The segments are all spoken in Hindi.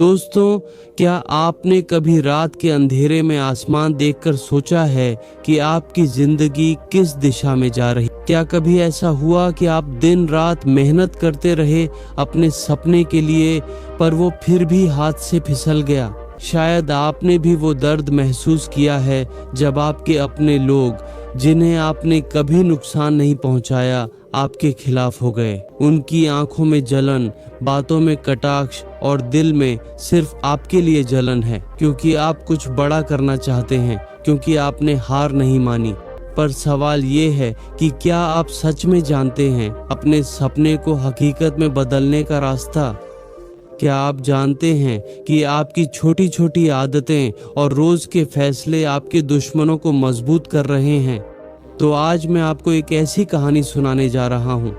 दोस्तों, क्या आपने कभी रात के अंधेरे में आसमान देखकर सोचा है कि आपकी जिंदगी किस दिशा में जा रही? क्या कभी ऐसा हुआ कि आप दिन रात मेहनत करते रहे अपने सपने के लिए, पर वो फिर भी हाथ से फिसल गया? शायद आपने भी वो दर्द महसूस किया है जब आपके अपने लोग, जिन्हें आपने कभी नुकसान नहीं पहुंचाया, आपके खिलाफ हो गए। उनकी आंखों में जलन, बातों में कटाक्ष और दिल में सिर्फ आपके लिए जलन है, क्योंकि आप कुछ बड़ा करना चाहते हैं, क्योंकि आपने हार नहीं मानी। पर सवाल ये है कि क्या आप सच में जानते हैं अपने सपने को हकीकत में बदलने का रास्ता? क्या आप जानते हैं कि आपकी छोटी छोटी आदतें और रोज के फैसले आपके दुश्मनों को मजबूत कर रहे हैं? तो आज मैं आपको एक ऐसी कहानी सुनाने जा रहा हूँ,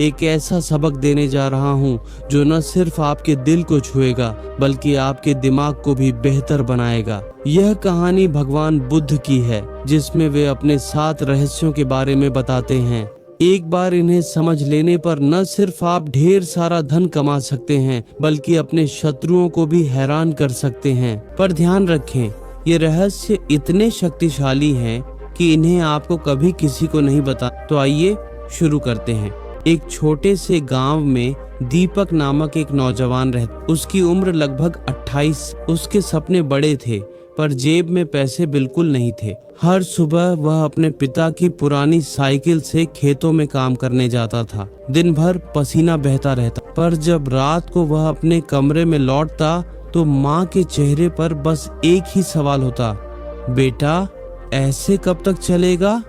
एक ऐसा सबक देने जा रहा हूँ जो न सिर्फ आपके दिल को छुएगा बल्कि आपके दिमाग को भी बेहतर बनाएगा। यह कहानी भगवान बुद्ध की है, जिसमें वे अपने 7 रहस्यों के बारे में बताते हैं। एक बार इन्हें समझ लेने पर न सिर्फ आप ढेर सारा धन कमा सकते हैं बल्कि अपने शत्रुओं को भी हैरान कर सकते हैं। पर ध्यान रखें, ये रहस्य इतने शक्तिशाली हैं कि इन्हें आपको कभी किसी को नहीं बता। तो आइए शुरू करते हैं। एक छोटे से गांव में दीपक नामक एक नौजवान रहता। उसकी उम्र लगभग 28। उसके सपने बड़े थे पर जेब में पैसे बिल्कुल नहीं थे। हर सुबह वह अपने पिता की पुरानी साइकिल से खेतों में काम करने जाता था। दिन भर पसीना बहता रहता, पर जब रात को वह अपने कमरे में लौटता तो माँ के चेहरे पर बस एक ही सवाल होता, बेटा ऐसे कब तक चलेगा?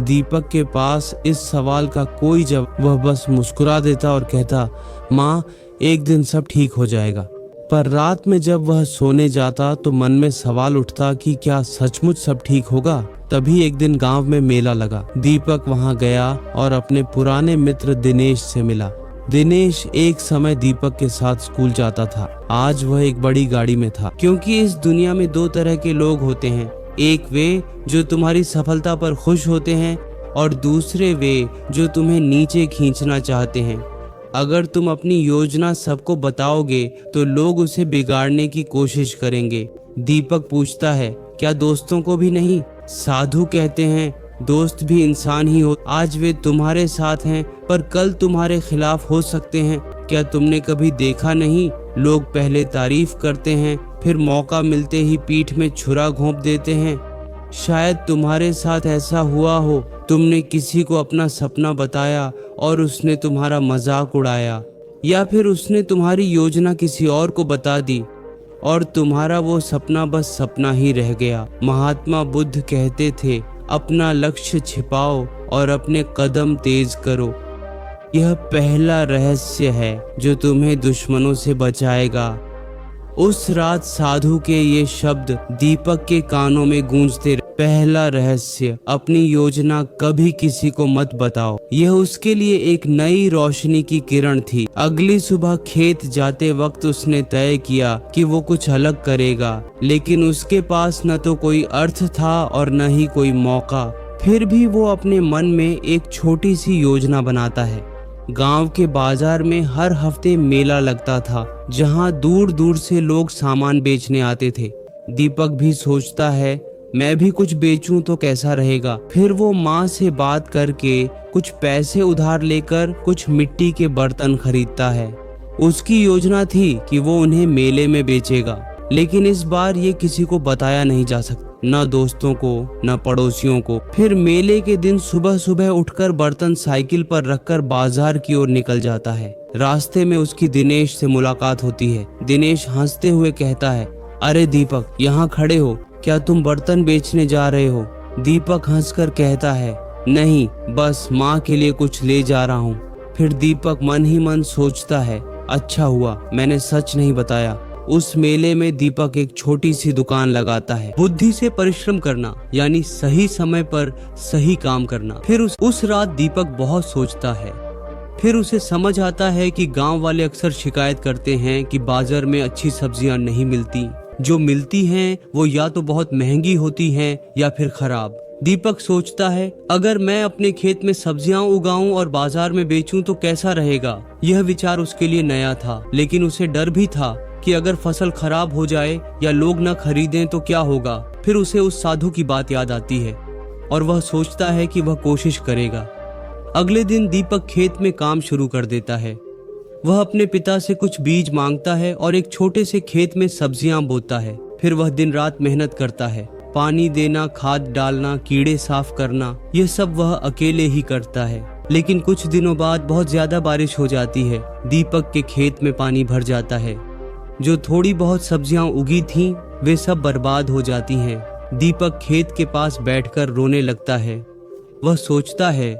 दीपक के पास इस सवाल का कोई जवाब, वह बस मुस्कुरा देता और कहता, माँ एक दिन सब ठीक हो जाएगा। पर रात में जब वह सोने जाता तो मन में सवाल उठता कि क्या सचमुच सब ठीक होगा? तभी एक दिन गांव में मेला लगा। दीपक वहां गया और अपने पुराने मित्र दिनेश से मिला। दिनेश एक समय दीपक के साथ स्कूल जाता था। आज वह एक बड़ी गाड़ी में था, क्योंकि इस दुनिया में 2 तरह के लोग होते हैं। एक वे जो तुम्हारी सफलता पर खुश होते हैं और दूसरे वे जो तुम्हें नीचे खींचना चाहते हैं। अगर तुम अपनी योजना सबको बताओगे तो लोग उसे बिगाड़ने की कोशिश करेंगे। दीपक पूछता है, क्या दोस्तों को भी नहीं? साधु कहते हैं, दोस्त भी इंसान ही हो। आज वे तुम्हारे साथ हैं पर कल तुम्हारे खिलाफ हो सकते हैं। क्या तुमने कभी देखा नहीं, लोग पहले तारीफ करते हैं फिर मौका मिलते ही पीठ में छुरा घोंप देते हैं। शायद तुम्हारे साथ ऐसा हुआ हो, तुमने किसी को अपना सपना बताया और उसने तुम्हारा मजाक उड़ाया, या फिर उसने तुम्हारी योजना किसी और को बता दी और तुम्हारा वो सपना बस सपना ही रह गया। महात्मा बुद्ध कहते थे, अपना लक्ष्य छिपाओ और अपने कदम तेज करो। यह पहला रहस्य है जो तुम्हें दुश्मनों से बचाएगा। उस रात साधु के ये शब्द दीपक के कानों में गूंजते रहे। पहला रहस्य, अपनी योजना कभी किसी को मत बताओ। यह उसके लिए एक नई रोशनी की किरण थी। अगली सुबह खेत जाते वक्त उसने तय किया कि वो कुछ अलग करेगा, लेकिन उसके पास न तो कोई अर्थ था और न ही कोई मौका। फिर भी वो अपने मन में एक छोटी सी योजना बनाता है। गांव के बाजार में हर हफ्ते मेला लगता था, जहां दूर दूर से लोग सामान बेचने आते थे। दीपक भी सोचता है, मैं भी कुछ बेचूं तो कैसा रहेगा। फिर वो माँ से बात करके कुछ पैसे उधार लेकर कुछ मिट्टी के बर्तन खरीदता है। उसकी योजना थी कि वो उन्हें मेले में बेचेगा, लेकिन इस बार ये किसी को बताया नहीं जा सकता, न दोस्तों को न पड़ोसियों को। फिर मेले के दिन सुबह सुबह उठकर बर्तन साइकिल पर रखकर बाजार की ओर निकल जाता है। रास्ते में उसकी दिनेश से मुलाकात होती है। दिनेश हंसते हुए कहता है, अरे दीपक, यहाँ खड़े हो, क्या तुम बर्तन बेचने जा रहे हो? दीपक हंसकर कहता है, नहीं, बस माँ के लिए कुछ ले जा रहा हूँ। फिर दीपक मन ही मन सोचता है, अच्छा हुआ मैंने सच नहीं बताया। उस मेले में दीपक एक छोटी सी दुकान लगाता है। बुद्धि से परिश्रम करना यानी सही समय पर सही काम करना। फिर उस रात दीपक बहुत सोचता है। फिर उसे समझ आता है कि गांव वाले अक्सर शिकायत करते हैं कि बाजार में अच्छी सब्जियां नहीं मिलती। जो मिलती हैं वो या तो बहुत महंगी होती हैं या फिर खराब। दीपक सोचता है, अगर मैं अपने खेत में सब्जियां उगाऊं और बाजार में बेचूं तो कैसा रहेगा। यह विचार उसके लिए नया था, लेकिन उसे डर भी था कि अगर फसल खराब हो जाए या लोग न खरीदें तो क्या होगा। फिर उसे उस साधु की बात याद आती है और वह सोचता है कि वह कोशिश करेगा। अगले दिन दीपक खेत में काम शुरू कर देता है। वह अपने पिता से कुछ बीज मांगता है और एक छोटे से खेत में सब्जियां बोता है। फिर वह दिन रात मेहनत करता है। पानी देना, खाद डालना, कीड़े साफ करना, यह सब वह अकेले ही करता है। लेकिन कुछ दिनों बाद बहुत ज्यादा बारिश हो जाती है। दीपक के खेत में पानी भर जाता है। जो थोड़ी बहुत सब्जियां उगी थीं, वे सब बर्बाद हो जाती हैं। दीपक खेत के पास बैठकर रोने लगता है। वह सोचता है,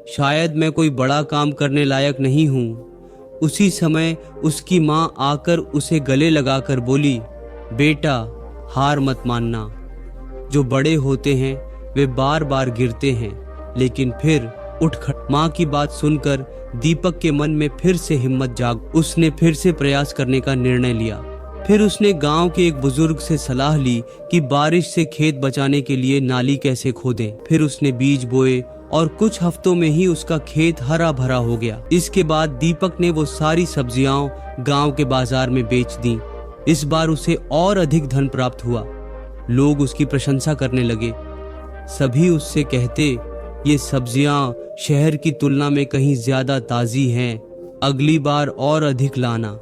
शायद मैं कोई बड़ा काम करने लायक नहीं हूँ। उसी समय उसकी माँ आकर उसे गले लगाकर बोली, बेटा, हार मत मानना। जो बड़े होते हैं वे बार बार गिरते हैं, लेकिन फिर उठ खड़े। माँ की बात सुनकर दीपक के मन में फिर से हिम्मत जाग। उसने फिर से प्रयास करने का निर्णय लिया। फिर उसने गांव के एक बुजुर्ग से सलाह ली कि बारिश से खेत बचाने के लिए नाली कैसे खोदें। फिर उसने बीज बोए और कुछ हफ्तों में ही उसका खेत हरा भरा हो गया। इसके बाद दीपक ने वो सारी सब्जियां गांव के बाजार में बेच दी। इस बार उसे और अधिक धन प्राप्त हुआ। लोग उसकी प्रशंसा करने लगे। सभी उससे कहते, ये सब्जियां शहर की तुलना में कहीं ज्यादा ताजी हैं, अगली बार और अधिक लाना।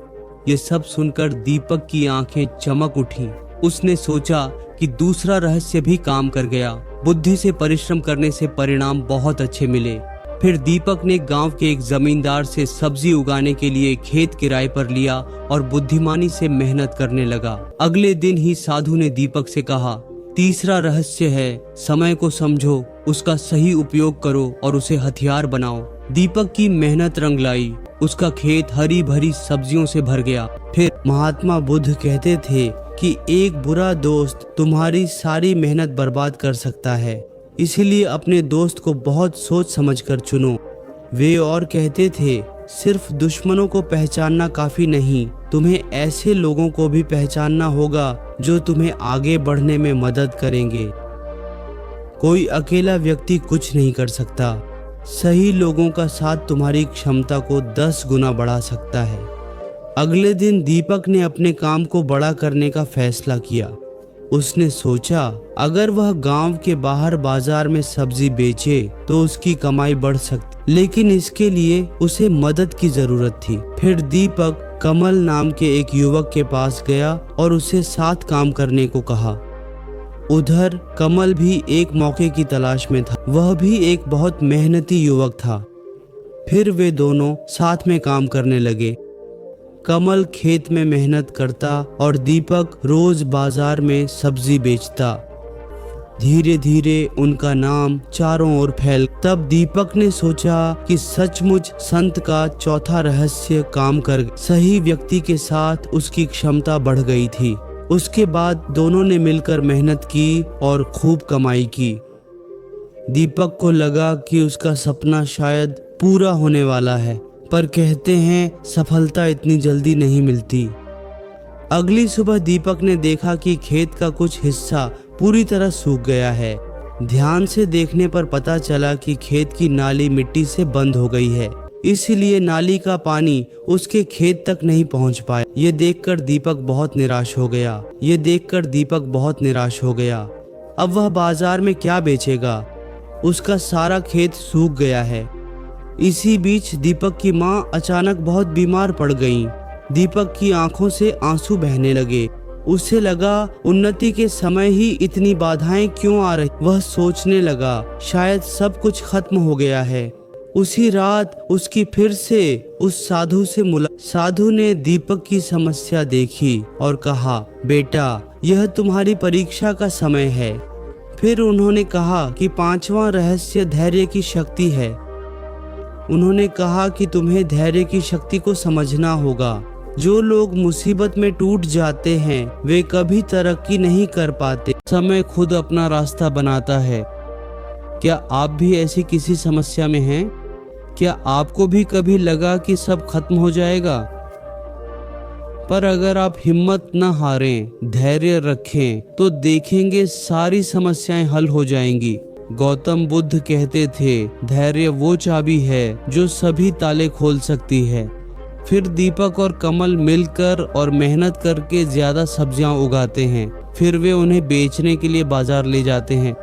ये सब सुनकर दीपक की आंखें चमक उठीं। उसने सोचा कि दूसरा रहस्य भी काम कर गया। बुद्धि से परिश्रम करने से परिणाम बहुत अच्छे मिले। फिर दीपक ने गांव के एक जमींदार से सब्जी उगाने के लिए खेत किराए पर लिया और बुद्धिमानी से मेहनत करने लगा। अगले दिन ही साधु ने दीपक से कहा, तीसरा रहस्य है, समय को समझो, उसका सही उपयोग करो और उसे हथियार बनाओ। दीपक की मेहनत रंग लाई। उसका खेत हरी भरी सब्जियों से भर गया। फिर महात्मा बुद्ध कहते थे कि एक बुरा दोस्त तुम्हारी सारी मेहनत बर्बाद कर सकता है, इसीलिए अपने दोस्त को बहुत सोच समझकर चुनो। वे और कहते थे, सिर्फ दुश्मनों को पहचानना काफी नहीं, तुम्हें ऐसे लोगों को भी पहचानना होगा जो तुम्हें आगे बढ़ने में मदद करेंगे। कोई अकेला व्यक्ति कुछ नहीं कर सकता। सही लोगों का साथ तुम्हारी क्षमता को 10 गुना बढ़ा सकता है। अगले दिन दीपक ने अपने काम को बड़ा करने का फैसला किया। उसने सोचा, अगर वह गांव के बाहर बाजार में सब्जी बेचे तो उसकी कमाई बढ़ सकती, लेकिन इसके लिए उसे मदद की जरूरत थी। फिर दीपक कमल नाम के एक युवक के पास गया और उसे साथ काम करने को कहा। उधर कमल भी एक मौके की तलाश में था। वह भी एक बहुत मेहनती युवक था। फिर वे दोनों साथ में काम करने लगे। कमल खेत में मेहनत करता और दीपक रोज बाजार में सब्जी बेचता। धीरे धीरे उनका नाम चारों ओर फैल। तब दीपक ने सोचा कि सचमुच संत का चौथा रहस्य काम कर गया। सही व्यक्ति के साथ उसकी क्षमता बढ़ गई थी। उसके बाद दोनों ने मिलकर मेहनत की और खूब कमाई की। दीपक को लगा कि उसका सपना शायद पूरा होने वाला है, पर कहते हैं सफलता इतनी जल्दी नहीं मिलती। अगली सुबह दीपक ने देखा कि खेत का कुछ हिस्सा पूरी तरह सूख गया है। ध्यान से देखने पर पता चला कि खेत की नाली मिट्टी से बंद हो गई है, इसलिए नाली का पानी उसके खेत तक नहीं पहुंच पाया। ये देखकर दीपक बहुत निराश हो गया। अब वह बाजार में क्या बेचेगा? उसका सारा खेत सूख गया है। इसी बीच दीपक की माँ अचानक बहुत बीमार पड़ गईं। दीपक की आंखों से आंसू बहने लगे। उसे लगा उन्नति के समय ही इतनी बाधाएं क्यों आ रही। वह सोचने लगा शायद सब कुछ खत्म हो गया है। उसी रात उसकी फिर से उस साधु से साधु ने दीपक की समस्या देखी और कहा, बेटा, यह तुम्हारी परीक्षा का समय है। फिर उन्होंने कहा कि 5वां रहस्य धैर्य की शक्ति है। उन्होंने कहा कि तुम्हें धैर्य की शक्ति को समझना होगा। जो लोग मुसीबत में टूट जाते हैं वे कभी तरक्की नहीं कर पाते। समय खुद अपना रास्ता बनाता है। क्या आप भी ऐसी किसी समस्या में हैं? क्या आपको भी कभी लगा कि सब खत्म हो जाएगा? पर अगर आप हिम्मत न हारें, धैर्य रखें, तो देखेंगे सारी समस्याएं हल हो जाएंगी। गौतम बुद्ध कहते थे, धैर्य वो चाबी है जो सभी ताले खोल सकती है। फिर दीपक और कमल मिलकर और मेहनत करके ज्यादा सब्जियां उगाते हैं। फिर वे उन्हें बेचने के लिए बाजार ले जाते हैं।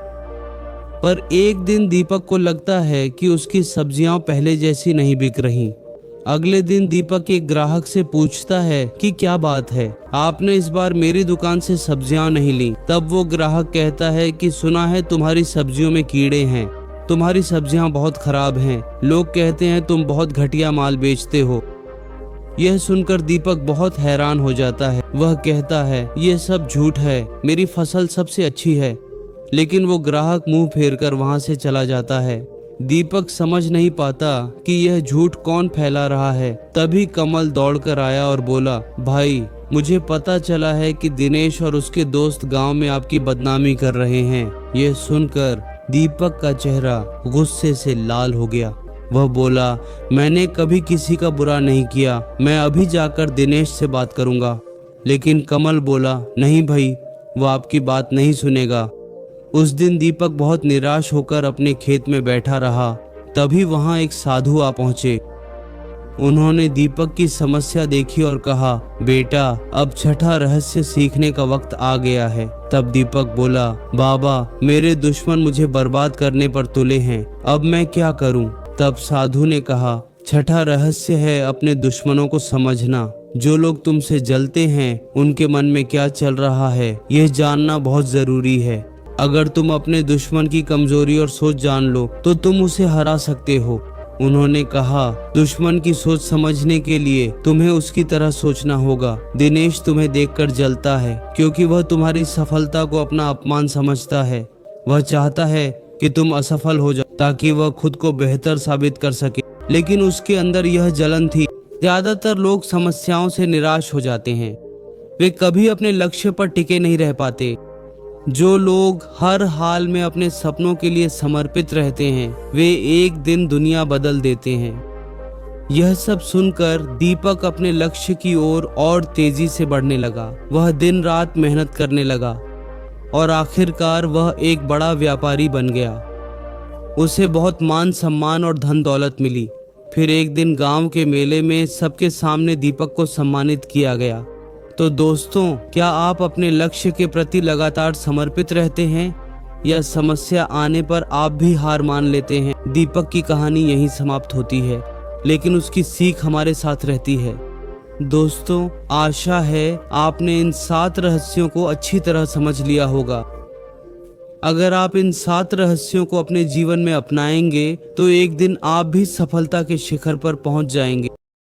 पर एक दिन दीपक को लगता है कि उसकी सब्जियां पहले जैसी नहीं बिक रही। अगले दिन दीपक एक ग्राहक से पूछता है कि क्या बात है, आपने इस बार मेरी दुकान से सब्जियां नहीं ली। तब वो ग्राहक कहता है कि सुना है तुम्हारी सब्जियों में कीड़े हैं, तुम्हारी सब्जियां बहुत खराब हैं, लोग कहते हैं तुम बहुत घटिया माल बेचते हो। यह सुनकर दीपक बहुत हैरान हो जाता है। वह कहता है यह सब झूठ है, मेरी फसल सबसे अच्छी है। लेकिन वो ग्राहक मुंह फेरकर वहां से चला जाता है। दीपक समझ नहीं पाता कि यह झूठ कौन फैला रहा है। तभी कमल दौड़कर आया और बोला, भाई मुझे पता चला है कि दिनेश और उसके दोस्त गांव में आपकी बदनामी कर रहे हैं। यह सुनकर दीपक का चेहरा गुस्से से लाल हो गया। वह बोला, मैंने कभी किसी का बुरा नहीं किया, मैं अभी जाकर दिनेश से बात करूंगा। लेकिन कमल बोला, नहीं भाई, वो आपकी बात नहीं सुनेगा। उस दिन दीपक बहुत निराश होकर अपने खेत में बैठा रहा। तभी वहां एक साधु आ पहुंचे। उन्होंने दीपक की समस्या देखी और कहा, बेटा अब छठा रहस्य सीखने का वक्त आ गया है। तब दीपक बोला, बाबा मेरे दुश्मन मुझे बर्बाद करने पर तुले हैं, अब मैं क्या करूं? तब साधु ने कहा, छठा रहस्य है अपने दुश्मनों को समझना। जो लोग तुमसे जलते हैं उनके मन में क्या चल रहा है यह जानना बहुत जरूरी है। अगर तुम अपने दुश्मन की कमजोरी और सोच जान लो तो तुम उसे हरा सकते हो। उन्होंने कहा, दुश्मन की सोच समझने के लिए तुम्हें उसकी तरह सोचना होगा। दिनेश तुम्हें देखकर जलता है क्योंकि वह तुम्हारी सफलता को अपना अपमान समझता है। वह चाहता है कि तुम असफल हो जाओ ताकि वह खुद को बेहतर साबित कर सके, लेकिन उसके अंदर यह जलन थी। ज्यादातर लोग समस्याओं से निराश हो जाते हैं, वे कभी अपने लक्ष्य पर टिके नहीं रह पाते। जो लोग हर हाल में अपने सपनों के लिए समर्पित रहते हैं वे एक दिन दुनिया बदल देते हैं। यह सब सुनकर दीपक अपने लक्ष्य की ओर और तेजी से बढ़ने लगा। वह दिन रात मेहनत करने लगा और आखिरकार वह एक बड़ा व्यापारी बन गया। उसे बहुत मान सम्मान और धन दौलत मिली। फिर एक दिन गांव के मेले में सबके सामने दीपक को सम्मानित किया गया। तो दोस्तों, क्या आप अपने लक्ष्य के प्रति लगातार समर्पित रहते हैं या समस्या आने पर आप भी हार मान लेते हैं? दीपक की कहानी यहीं समाप्त होती है, लेकिन उसकी सीख हमारे साथ रहती है। दोस्तों, आशा है आपने इन 7 रहस्यों को अच्छी तरह समझ लिया होगा। अगर आप इन 7 रहस्यों को अपने जीवन में अपनाएंगे तो एक दिन आप भी सफलता के शिखर पर पहुंच जाएंगे।